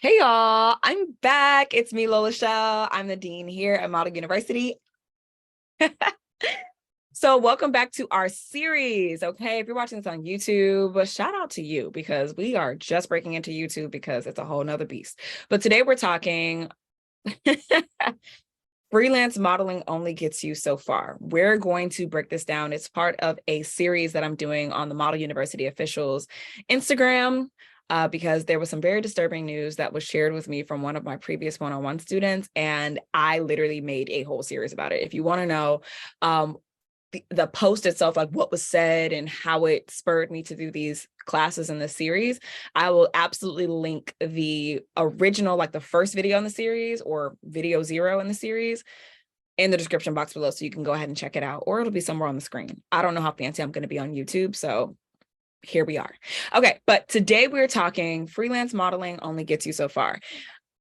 Hey y'all, I'm back. It's me, Lola Shell. I'm the dean here at Model University. So welcome back to our series. Okay, if you're watching this on YouTube, shout out to you because we are just breaking into YouTube because it's a whole nother beast. But today we're talking freelance modeling only gets you so far. We're going to break this down. It's part of a series that I'm doing on the Model University officials Instagram. Because there was some very disturbing news that was shared with me from one of my previous one-on-one students, and I literally made a whole series about it. If you want to know the post itself, like what was said and how it spurred me to do these classes in the series, I will absolutely link the original, like the first video in the series or video 0 in the series in the description box below, so you can go ahead and check it out, or it'll be somewhere on the screen. I don't know how fancy I'm going to be on YouTube, so here we are. Okay, but today we're talking freelance modeling only gets you so far.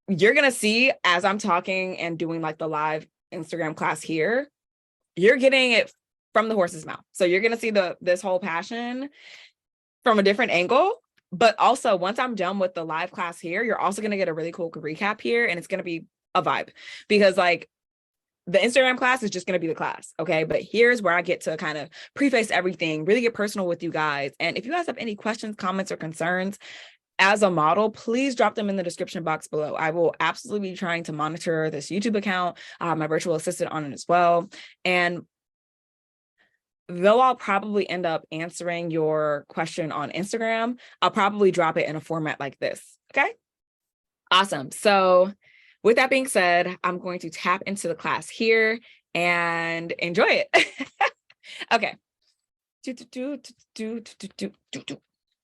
You're going to see as I'm talking and doing like the live Instagram class here, you're getting it from the horse's mouth. So you're going to see this whole passion from a different angle. But also once I'm done with the live class here, you're also going to get a really cool recap here, and it's going to be a vibe because like the Instagram class is just going to be the class. Okay. But here's where I get to kind of preface everything, really get personal with you guys. And if you guys have any questions, comments, or concerns as a model, please drop them in the description box below. I will absolutely be trying to monitor this YouTube account, my virtual assistant on it as well. And though I'll probably end up answering your question on Instagram, I'll probably drop it in a format like this. Okay. Awesome. So with that being said, I'm going to tap into the class here and enjoy it. Okay. You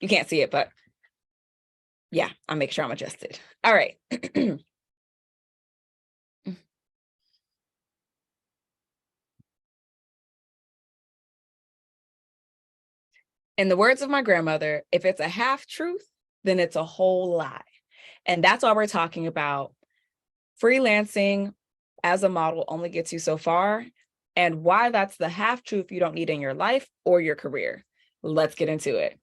can't see it, but yeah, I'll make sure I'm adjusted. All right. In the words of my grandmother, if it's a half truth, then it's a whole lie. And that's why we're talking about freelancing as a model only gets you so far, and why that's the half truth you don't need in your life or your career. Let's get into it.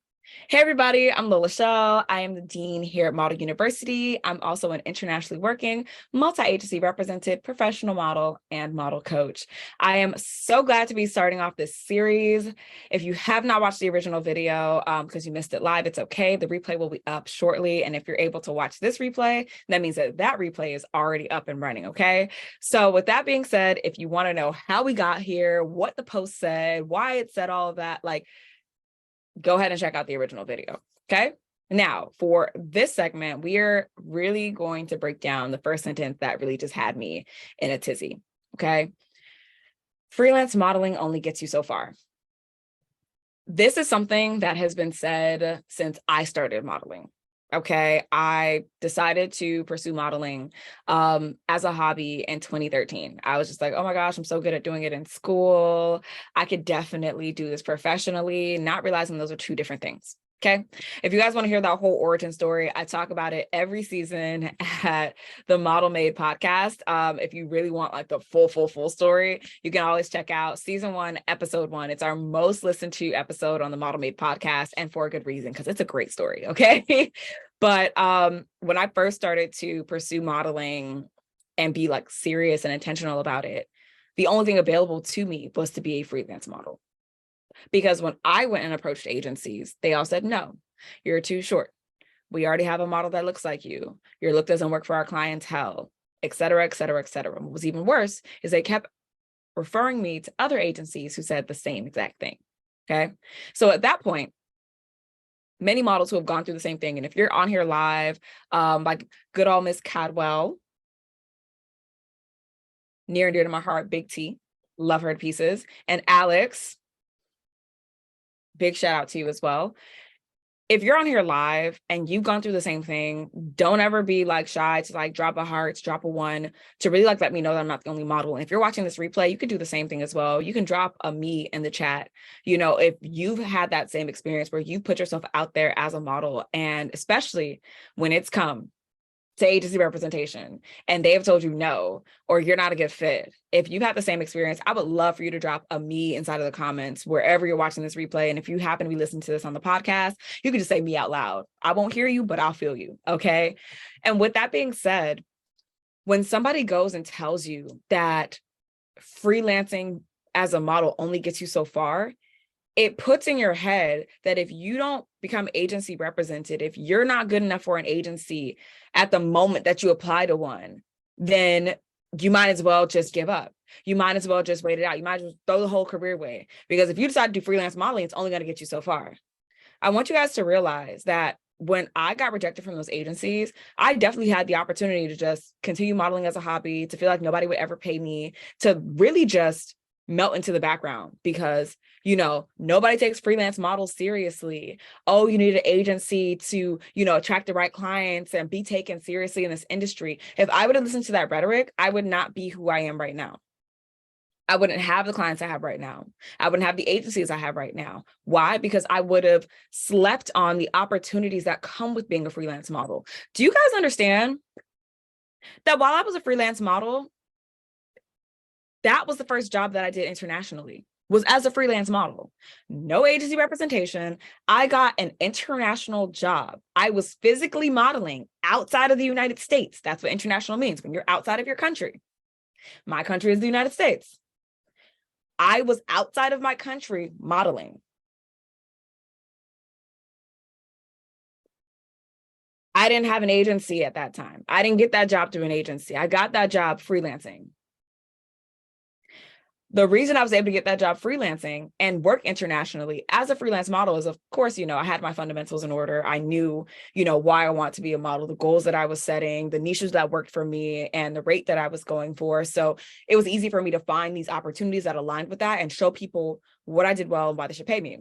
Hey everybody, I'm Lola Shell. I am the dean here at Model University. I'm also an internationally working, multi-agency represented professional model and model coach. I am so glad to be starting off this series. If you have not watched the original video because you missed it live, it's okay. The replay will be up shortly. And if you're able to watch this replay, that means that that replay is already up and running, okay? So with that being said, if you want to know how we got here, what the post said, why it said all of that, like, go ahead and check out the original video. Okay. Now for this segment, we are really going to break down the first sentence that really just had me in a tizzy. Okay. Freelance modeling only gets you so far. This is something that has been said since I started modeling. Okay. I decided to pursue modeling as a hobby in 2013. I was just like, oh my gosh, I'm so good at doing it in school. I could definitely do this professionally, not realizing those are two different things. Okay. If you guys want to hear that whole origin story, I talk about it every season at the Model Made podcast. If you really want like the full story, you can always check out season 1, episode 1. It's our most listened to episode on the Model Made podcast, and for a good reason, because it's a great story. Okay. But when I first started to pursue modeling and be like serious and intentional about it, the only thing available to me was to be a freelance model. Because when I went and approached agencies, they all said, no, you're too short. We already have a model that looks like you. Your look doesn't work for our clientele, et cetera, et cetera, et cetera. What was even worse is they kept referring me to other agencies who said the same exact thing. Okay. So at that point, many models who have gone through the same thing. And if you're on here live, like good old Miss Cadwell, near and dear to my heart, Big T, love her to pieces. And Alex, big shout out to you as well. If you're on here live and you've gone through the same thing, don't ever be like shy to like drop a heart, drop a 1 to really like let me know that I'm not the only model. And if you're watching this replay, you could do the same thing as well. You can drop a me in the chat. You know, if you've had that same experience where you put yourself out there as a model, and especially when it's come to agency representation and they have told you no, or you're not a good fit, if you've had the same experience, I would love for you to drop a me inside of the comments wherever you're watching this replay. And if you happen to be listening to this on the podcast, you can just say me out loud. I won't hear you, but I'll feel you. Okay. And with that being said, when somebody goes and tells you that freelancing as a model only gets you so far, it puts in your head that if you don't become agency represented, if you're not good enough for an agency at the moment that you apply to one, then you might as well just give up. You might as well just wait it out. You might as well throw the whole career away, because if you decide to do freelance modeling, it's only going to get you so far. I want you guys to realize that when I got rejected from those agencies, I definitely had the opportunity to just continue modeling as a hobby, to feel like nobody would ever pay me, to really just melt into the background, because, you know, nobody takes freelance models seriously. Oh, you need an agency to, you know, attract the right clients and be taken seriously in this industry. If I would have listened to that rhetoric, I would not be who I am right now. I wouldn't have the clients I have right now. I wouldn't have the agencies I have right now. Why? Because I would have slept on the opportunities that come with being a freelance model. Do you guys understand that while I was a freelance model, that was the first job that I did internationally, was as a freelance model. No agency representation. I got an international job. I was physically modeling outside of the United States. That's what international means, when you're outside of your country. My country is the United States. I was outside of my country modeling. I didn't have an agency at that time. I didn't get that job through an agency. I got that job freelancing. The reason I was able to get that job freelancing and work internationally as a freelance model is, of course, you know, I had my fundamentals in order. I knew, you know, why I want to be a model, the goals that I was setting, the niches that worked for me, and the rate that I was going for. So it was easy for me to find these opportunities that aligned with that and show people what I did well and why they should pay me.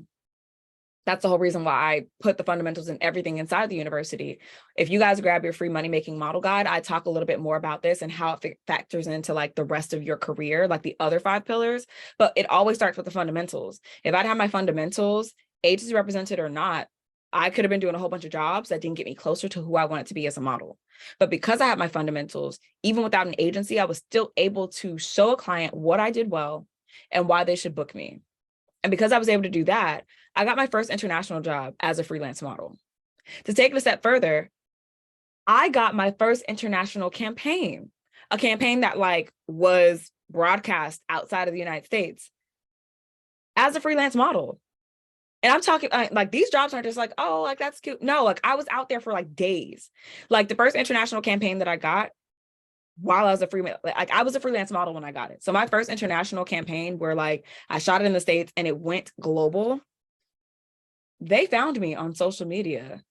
That's the whole reason why I put the fundamentals and everything inside the university. If you guys grab your free money making model guide, I talk a little bit more about this and how it factors into like the rest of your career, like the other 5 pillars, but it always starts with the fundamentals. If I'd had my fundamentals, agency represented or not, I could have been doing a whole bunch of jobs that didn't get me closer to who I wanted to be as a model. But because I had my fundamentals, even without an agency, I was still able to show a client what I did well and why they should book me. And because I was able to do that, I got my first international job as a freelance model. To take it a step further, I got my first international campaign, a campaign that like was broadcast outside of the United States as a freelance model. And I'm talking like these jobs aren't just like, oh, like that's cute. No, like I was out there for like days. Like the first international campaign that I got while I was like I was a freelance model when I got it. So my first international campaign where like I shot it in the States and it went global, they found me on social media.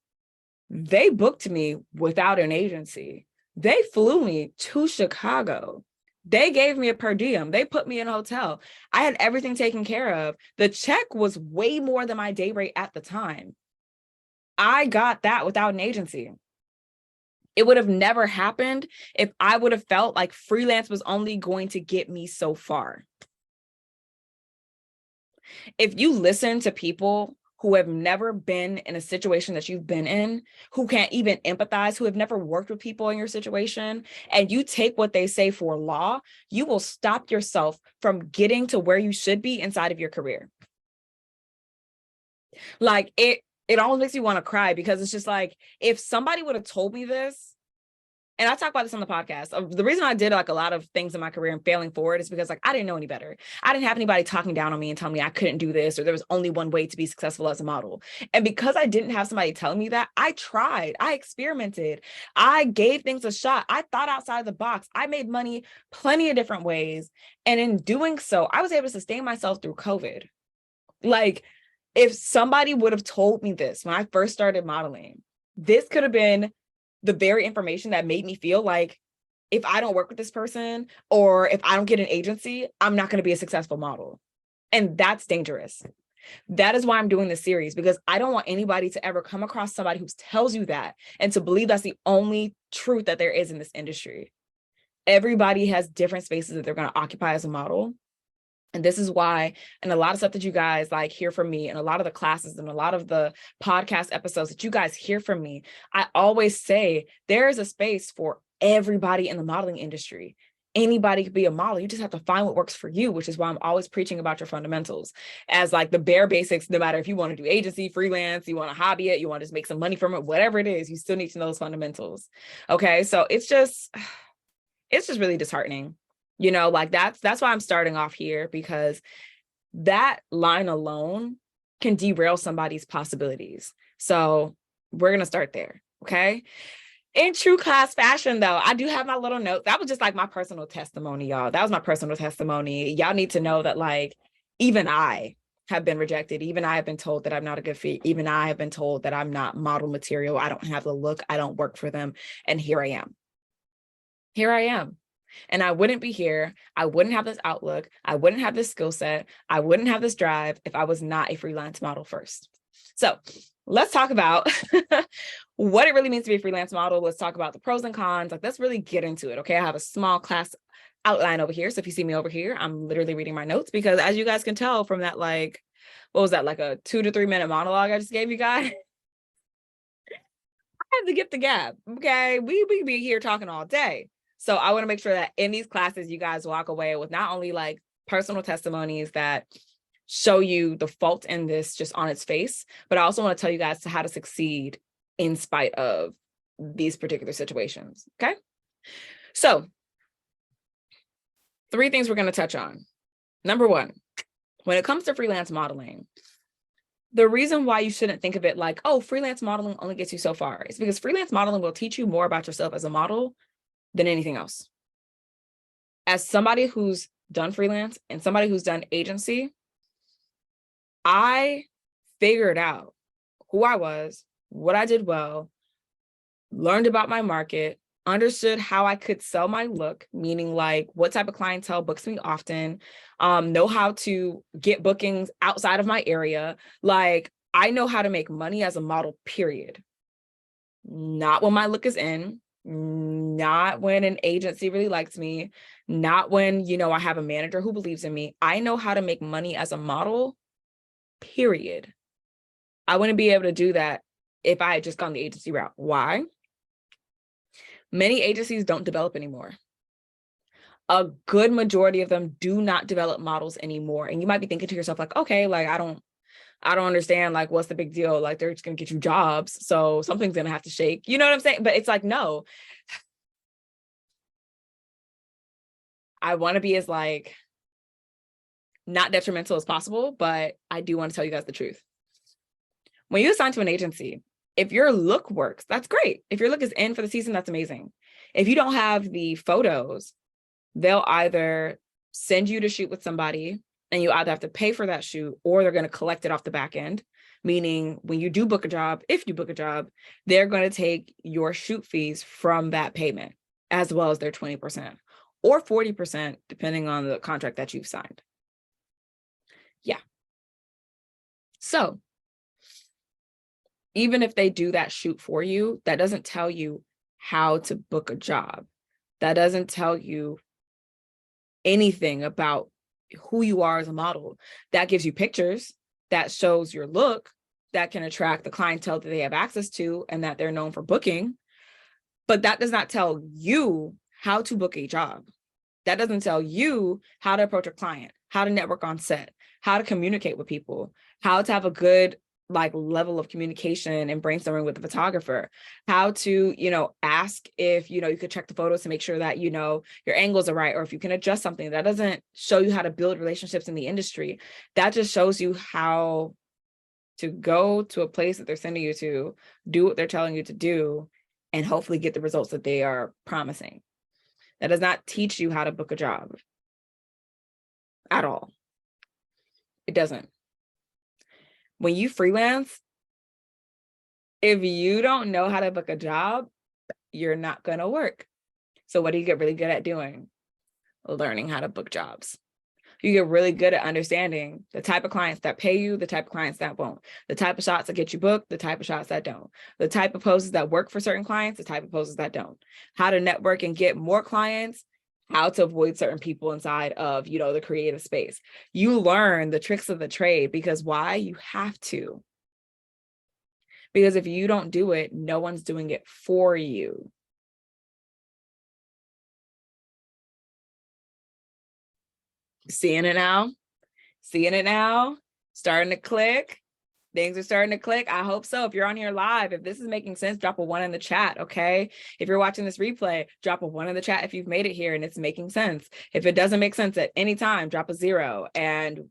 They booked me without an agency. They flew me to Chicago. They gave me a per diem. They put me in a hotel. I had everything taken care of. The check was way more than my day rate at the time. I got that without an agency. It would have never happened if I would have felt like freelance was only going to get me so far. If you listen to people who have never been in a situation that you've been in, who can't even empathize, who have never worked with people in your situation, and you take what they say for law, you will stop yourself from getting to where you should be inside of your career. Like it almost makes me want to cry, because it's just like, if somebody would have told me this, and I talk about this on the podcast. The reason I did like a lot of things in my career and failing forward is because like I didn't know any better. I didn't have anybody talking down on me and telling me I couldn't do this, or there was only one way to be successful as a model. And because I didn't have somebody telling me that, I tried, I experimented, I gave things a shot. I thought outside the box. I made money plenty of different ways. And in doing so, I was able to sustain myself through COVID. Like if somebody would have told me this when I first started modeling, this could have been the very information that made me feel like if I don't work with this person, or if I don't get an agency, I'm not going to be a successful model. And that's dangerous. That is why I'm doing this series, because I don't want anybody to ever come across somebody who tells you that and to believe that's the only truth that there is in this industry. Everybody has different spaces that they're going to occupy as a model. And this is why, and a lot of stuff that you guys like hear from me, and a lot of the classes and a lot of the podcast episodes that you guys hear from me, I always say there is a space for everybody in the modeling industry. Anybody could be a model. You just have to find what works for you, which is why I'm always preaching about your fundamentals as like the bare basics. No matter if you want to do agency, freelance, you want to hobby it, you want to just make some money from it, whatever it is, you still need to know those fundamentals. Okay. So it's just really disheartening. Like that's why I'm starting off here, because that line alone can derail somebody's possibilities. So we're going to start there. Okay. In true class fashion, though, I do have my little notes. That was just like my personal testimony, y'all. That was my personal testimony. Y'all need to know that, like, even I have been rejected. Even I have been told that I'm not a good fit. Even I have been told that I'm not model material. I don't have the look. I don't work for them. And here I am. Here I am. And I wouldn't be here. I wouldn't have this outlook. I wouldn't have this skill set. I wouldn't have this drive if I was not a freelance model first. So let's talk about what it really means to be a freelance model. Let's talk about the pros and cons. Like, let's really get into it. Okay. I have a small class outline over here. So if you see me over here, I'm literally reading my notes, because as you guys can tell from that, like, what was that? Like a 2 to 3 minute monologue I just gave you guys. I have the gift of gab. Okay. We could be here talking all day. So I want to make sure that in these classes, you guys walk away with not only like personal testimonies that show you the fault in this just on its face, but I also want to tell you guys how to succeed in spite of these particular situations. Okay. So 3 things we're going to touch on. Number 1, when it comes to freelance modeling, the reason why you shouldn't think of it like, oh, freelance modeling only gets you so far, is because freelance modeling will teach you more about yourself as a model than anything else. As somebody who's done freelance and somebody who's done agency, I figured out who I was, what I did well, learned about my market, understood how I could sell my look, meaning like what type of clientele books me often, know how to get bookings outside of my area. Like, I know how to make money as a model, period. Not when my look is in, not when an agency really likes me, not when, I have a manager who believes in me. I know how to make money as a model, period. I wouldn't be able to do that if I had just gone the agency route. Why? Many agencies don't develop anymore. A good majority of them do not develop models anymore. And you might be thinking to yourself, like, okay, like, I don't understand, like, what's the big deal? Like, they're just going to get you jobs, so something's going to have to shake. You know what I'm saying? But it's like, no. I want to be as, like, not detrimental as possible, but I do want to tell you guys the truth. When you assign to an agency, if your look works, that's great. If your look is in for the season, that's amazing. If you don't have the photos, they'll either send you to shoot with somebody, and you either have to pay for that shoot, or they're going to collect it off the back end. Meaning, when you do book a job, if you book a job, they're going to take your shoot fees from that payment, as well as their 20% or 40%, depending on the contract that you've signed. Yeah. So even if they do that shoot for you, that doesn't tell you how to book a job. That doesn't tell you anything about who you are as a model. That gives you pictures, that shows your look, that can attract the clientele that they have access to and that they're known for booking. But that does not tell you how to book a job. That doesn't tell you how to approach a client, how to network on set, how to communicate with people, how to have a good level of communication and brainstorming with the photographer, how to, ask if, you could check the photos to make sure that, your angles are right, or if you can adjust something. That doesn't show you how to build relationships in the industry. That just shows you how to go to a place that they're sending you to, do what they're telling you to do, and hopefully get the results that they are promising. That does not teach you how to book a job at all. It doesn't. When you freelance, if you don't know how to book a job, you're not going to work. So what do you get really good at doing? Learning how to book jobs. You get really good at understanding the type of clients that pay you, the type of clients that won't, the type of shots that get you booked, the type of shots that don't, the type of poses that work for certain clients, the type of poses that don't, how to network and get more clients, how to avoid certain people inside of, the creative space. You learn the tricks of the trade because why? You have to. Because if you don't do it, no one's doing it for you. Seeing it now? Starting to click. Things are starting to click. I hope so. If you're on here live, if this is making sense, drop a 1 in the chat, okay? If you're watching this replay, drop a 1 in the chat if you've made it here and it's making sense. If it doesn't make sense at any time, drop a 0. And,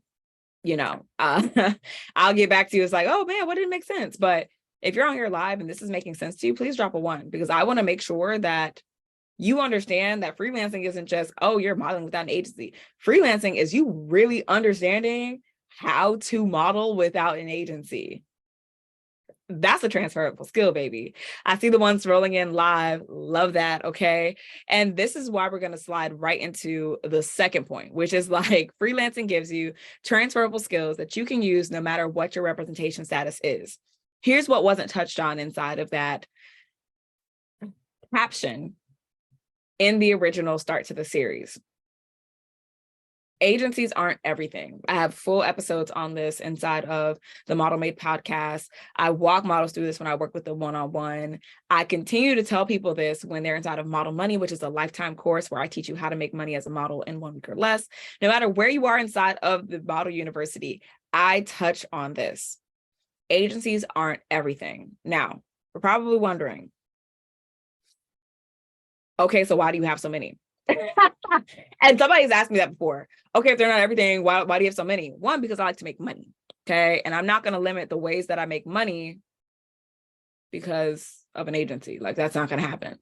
I'll get back to you. It's like, oh man, what didn't make sense? But if you're on here live and this is making sense to you, please drop a 1 because I want to make sure that you understand that freelancing isn't just, oh, you're modeling without an agency. Freelancing is you really understanding how to model without an agency. That's a transferable skill, baby. I see the ones rolling in live. Love that. Okay. And this is why we're going to slide right into the second point, which is like freelancing gives you transferable skills that you can use no matter what your representation status is. Here's what wasn't touched on inside of that caption in the original start to the series. Agencies aren't everything. I have full episodes on this inside of the Model Made podcast. I walk models through this when I work with them one-on-one. I continue to tell people this when they're inside of Model Money, which is a lifetime course where I teach you how to make money as a model in 1 week or less. No matter where you are inside of the Model University, I touch on this. Agencies aren't everything. Now, we're probably wondering, okay, so why do you have so many? And somebody's asked me that before. Okay, if they're not everything, why do you have so many? 1, because I like to make money. Okay. And I'm not going to limit the ways that I make money because of an agency. Like that's not going to happen.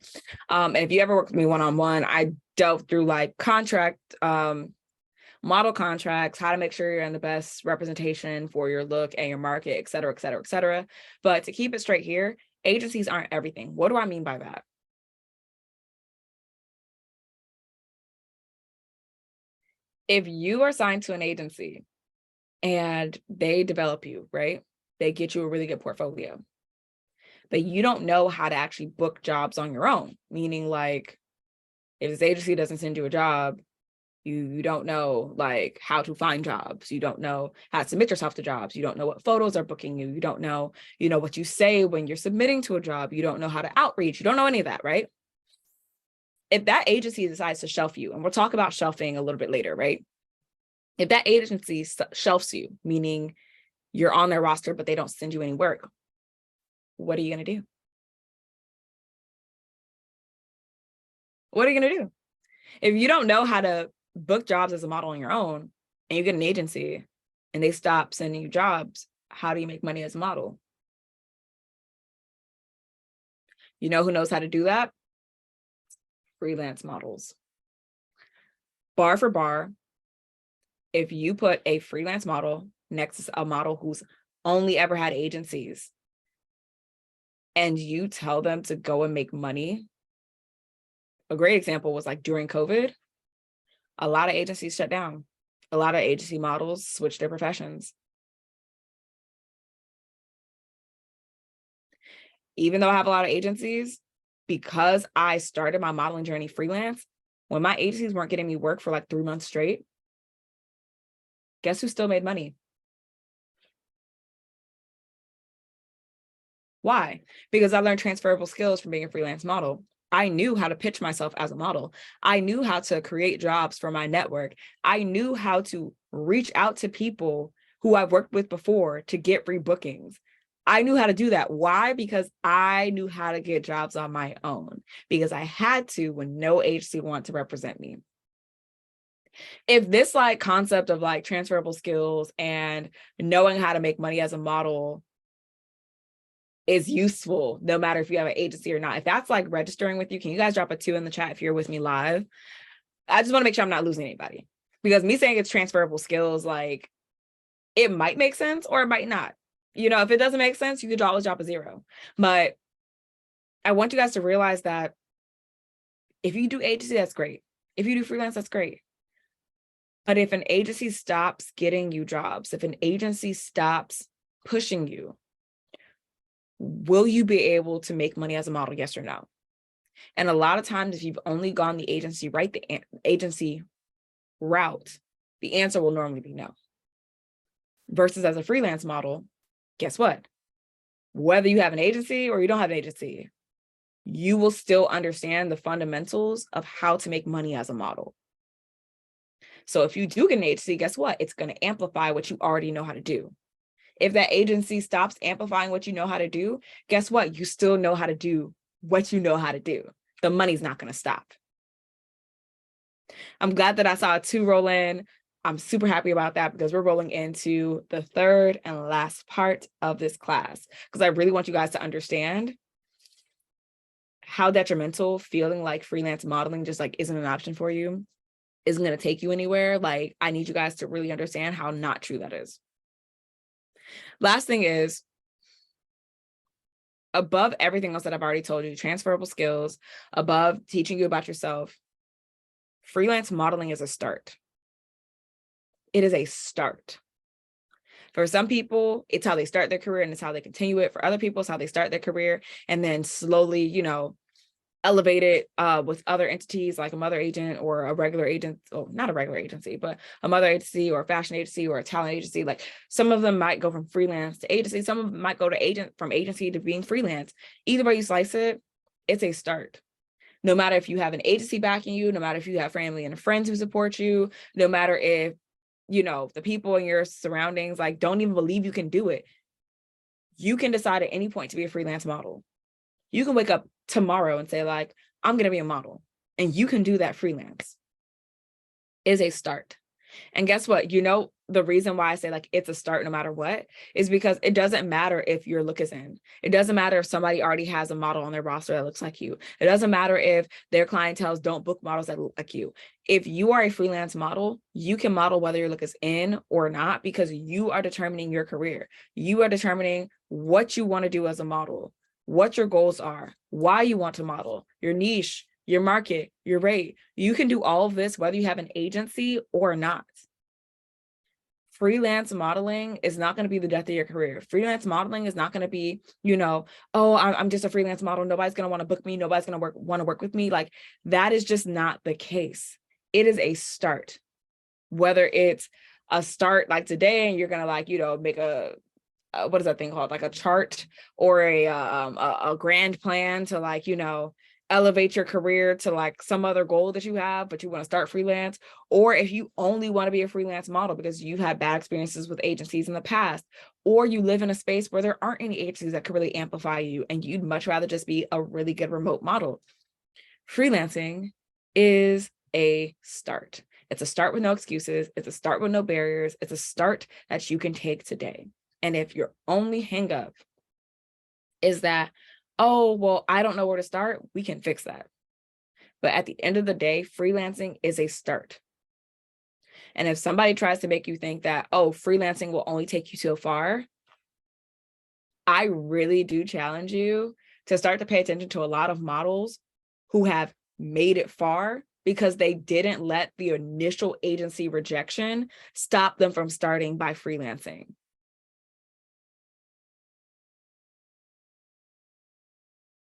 And if you ever work with me one-on-one, I delve through like contract, model contracts, how to make sure you're in the best representation for your look and your market, et cetera, et cetera, et cetera. But to keep it straight here, agencies aren't everything. What do I mean by that? If you are signed to an agency and they develop you, right? They get you a really good portfolio, but you don't know how to actually book jobs on your own. Meaning like, if this agency doesn't send you a job, you don't know like how to find jobs. You don't know how to submit yourself to jobs. You don't know what photos are booking you. You don't know, what you say when you're submitting to a job. You don't know how to outreach. You don't know any of that, right? If that agency decides to shelf you, and we'll talk about shelving a little bit later, right? If that agency shelves you, meaning you're on their roster, but they don't send you any work, what are you going to do? What are you going to do? If you don't know how to book jobs as a model on your own and you get an agency and they stop sending you jobs, how do you make money as a model? You know who knows how to do that? Freelance models. Bar for bar, if you put a freelance model next to a model who's only ever had agencies and you tell them to go and make money, a great example was like during COVID, a lot of agencies shut down. A lot of agency models switched their professions. Even though I have a lot of agencies, because I started my modeling journey freelance, when my agencies weren't getting me work for like 3 months straight, guess who still made money? Why? Because I learned transferable skills from being a freelance model. I knew how to pitch myself as a model. I knew how to create jobs for my network. I knew how to reach out to people who I've worked with before to get free bookings. I knew how to do that. Why? Because I knew how to get jobs on my own, because I had to when no agency wanted to represent me. If this like concept of like transferable skills and knowing how to make money as a model is useful, no matter if you have an agency or not, if that's like registering with you, can you guys drop a 2 in the chat if you're with me live? I just want to make sure I'm not losing anybody, because me saying it's transferable skills, like it might make sense or it might not. If it doesn't make sense, you could always drop a 0. But I want you guys to realize that if you do agency, that's great. If you do freelance, that's great. But if an agency stops getting you jobs, if an agency stops pushing you, will you be able to make money as a model? Yes or no? And a lot of times, if you've only gone the agency agency route, the answer will normally be no. Versus as a freelance model, guess what? Whether you have an agency or you don't have an agency, you will still understand the fundamentals of how to make money as a model. So if you do get an agency, guess what? It's going to amplify what you already know how to do. If that agency stops amplifying what you know how to do, guess what? You still know how to do what you know how to do. The money's not going to stop. I'm glad that I saw a 2 roll in. I'm super happy about that because we're rolling into the third and last part of this class, because I really want you guys to understand how detrimental feeling like freelance modeling just like isn't an option for you, isn't going to take you anywhere. Like, I need you guys to really understand how not true that is. Last thing is, above everything else that I've already told you, transferable skills, above teaching you about yourself, freelance modeling is a start. It is a start. For some people, it's how they start their career and it's how they continue it. For other people, it's how they start their career and then slowly, you know, elevate it with other entities like a mother agent or a regular agent, oh, not a regular agency, but a mother agency or a fashion agency or a talent agency. Like, some of them might go from freelance to agency. Some of them might go to from agency to being freelance. Either way you slice it, it's a start. No matter if you have an agency backing you, no matter if you have family and friends who support you, no matter if, you know, the people in your surroundings like don't even believe you can do it, you can decide at any point to be a freelance model. You can wake up tomorrow and say, like, I'm going to be a model, and you can do that freelance. Is a start. And guess what? You know, the reason why I say like it's a start no matter what is because it doesn't matter if your look is in. It doesn't matter if somebody already has a model on their roster that looks like you. It doesn't matter if their clientele don't book models that look like you. If you are a freelance model, you can model whether your look is in or not, because you are determining your career. You are determining what you want to do as a model, what your goals are, why you want to model, your niche, your market, your rate. You can do all of this whether you have an agency or not. Freelance modeling is not going to be the death of your career. Freelance modeling is not going to be, you know, oh, I'm just a freelance model. Nobody's going to want to book me. Nobody's going to want to work with me. Like, that is just not the case. It is a start. Whether it's a start like today and you're going to, like, you know, make what is that thing called? Like a chart or a grand plan to, like, you know, elevate your career to like some other goal that you have, but you want to start freelance. Or if you only want to be a freelance model because you've had bad experiences with agencies in the past, or you live in a space where there aren't any agencies that could really amplify you and you'd much rather just be a really good remote model. Freelancing is a start. It's a start with no excuses. It's a start with no barriers. It's a start that you can take today. And if your only hang up is that, oh, well, I don't know where to start, we can fix that. But at the end of the day, freelancing is a start. And if somebody tries to make you think that, oh, freelancing will only take you so far, I really do challenge you to start to pay attention to a lot of models who have made it far because they didn't let the initial agency rejection stop them from starting by freelancing.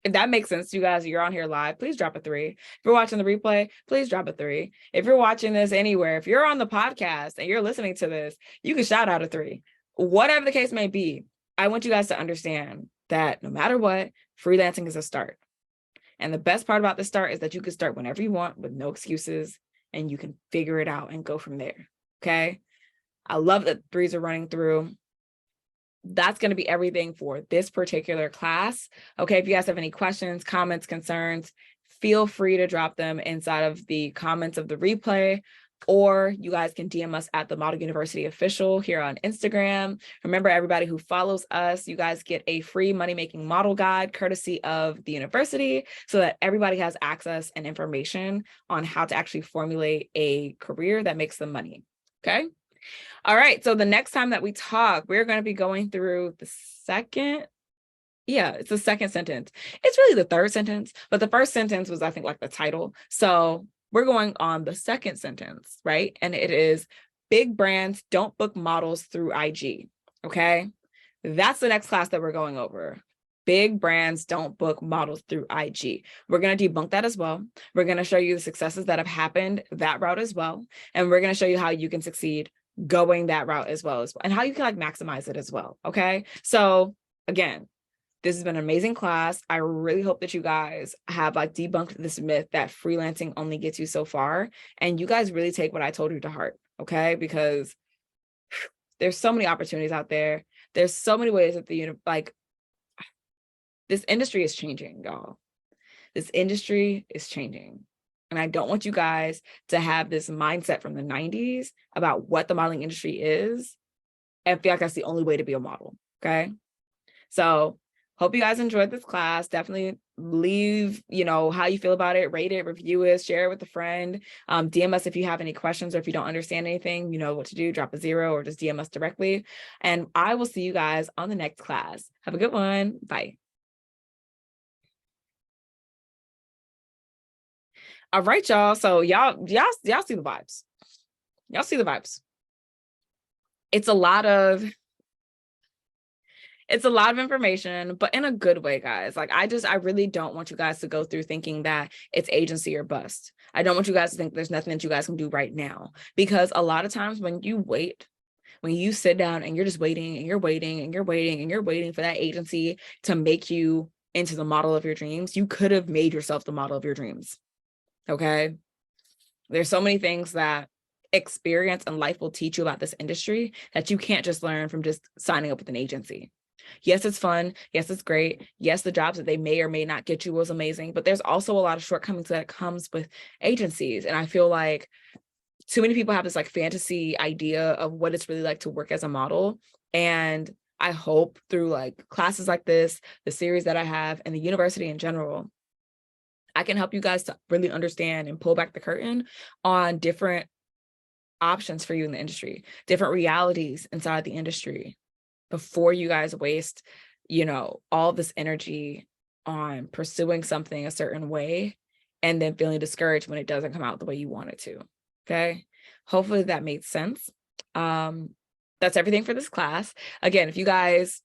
If that makes sense to you guys, you're on here live, please drop a 3. If you're watching the replay, please drop a 3. If you're watching this anywhere, if you're on the podcast and you're listening to this, you can shout out a 3. Whatever the case may be, I want you guys to understand that no matter what, freelancing is a start. And the best part about the start is that you can start whenever you want with no excuses and you can figure it out and go from there. Okay. I love that 3s are running through. That's going to be everything for this particular class. Okay, if you guys have any questions, comments, concerns, feel free to drop them inside of the comments of the replay, or you guys can DM us at the Model University Official here on Instagram. Remember, everybody who follows us, you guys get a free money-making model guide courtesy of the university so that everybody has access and information on how to actually formulate a career that makes them money. Okay. All right, so the next time that we talk, we're going to be going through the second. Yeah, it's the second sentence. It's really the third sentence, but the first sentence was, I think, like the title. So we're going on the second sentence, right? And it is, big brands don't book models through IG. Okay, that's the next class that we're going over. Big brands don't book models through IG. We're going to debunk that as well. We're going to show you the successes that have happened that route as well. And we're going to show you how you can succeed going that route as well, and how you can like maximize it as well. Okay. So again, this has been an amazing class. I really hope that you guys have like debunked this myth that freelancing only gets you so far. And you guys really take what I told you to heart. Okay. Because there's so many opportunities out there. There's so many ways that this industry is changing, y'all. This industry is changing. And I don't want you guys to have this mindset from the 90s about what the modeling industry is and feel like that's the only way to be a model. Okay. So hope you guys enjoyed this class. Definitely leave, how you feel about it, rate it, review it, share it with a friend. DM us if you have any questions or if you don't understand anything, you know what to do, drop a 0 or just DM us directly. And I will see you guys on the next class. Have a good one. Bye. All right, y'all. So y'all see the vibes. Y'all see the vibes. It's a lot of information, but in a good way, guys. Like, I really don't want you guys to go through thinking that it's agency or bust. I don't want you guys to think there's nothing that you guys can do right now, because a lot of times when you sit down and you're just waiting and you're waiting and you're waiting and you're waiting for that agency to make you into the model of your dreams, you could have made yourself the model of your dreams. Okay. There's so many things that experience and life will teach you about this industry that you can't just learn from just signing up with an agency. Yes, it's fun. Yes, it's great. Yes, the jobs that they may or may not get you was amazing, but there's also a lot of shortcomings that comes with agencies. And I feel like too many people have this like fantasy idea of what it's really like to work as a model. And I hope through like classes like this, the series that I have, and the university in general, I can help you guys to really understand and pull back the curtain on different options for you in the industry, different realities inside the industry, before you guys waste, all this energy on pursuing something a certain way and then feeling discouraged when it doesn't come out the way you want it to. Okay. Hopefully that made sense. That's everything for this class. Again, if you guys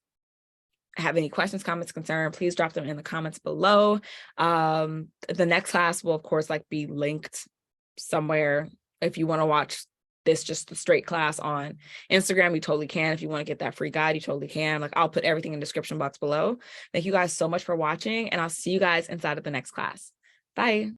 have any questions, comments, concerns, please drop them in the comments below. The next class will of course be linked somewhere. If you want to watch this just a straight class on Instagram, you totally can. If you want to get that free guide, you totally can. I'll put everything in the description box below. Thank you guys so much for watching, and I'll see you guys inside of the next class. Bye.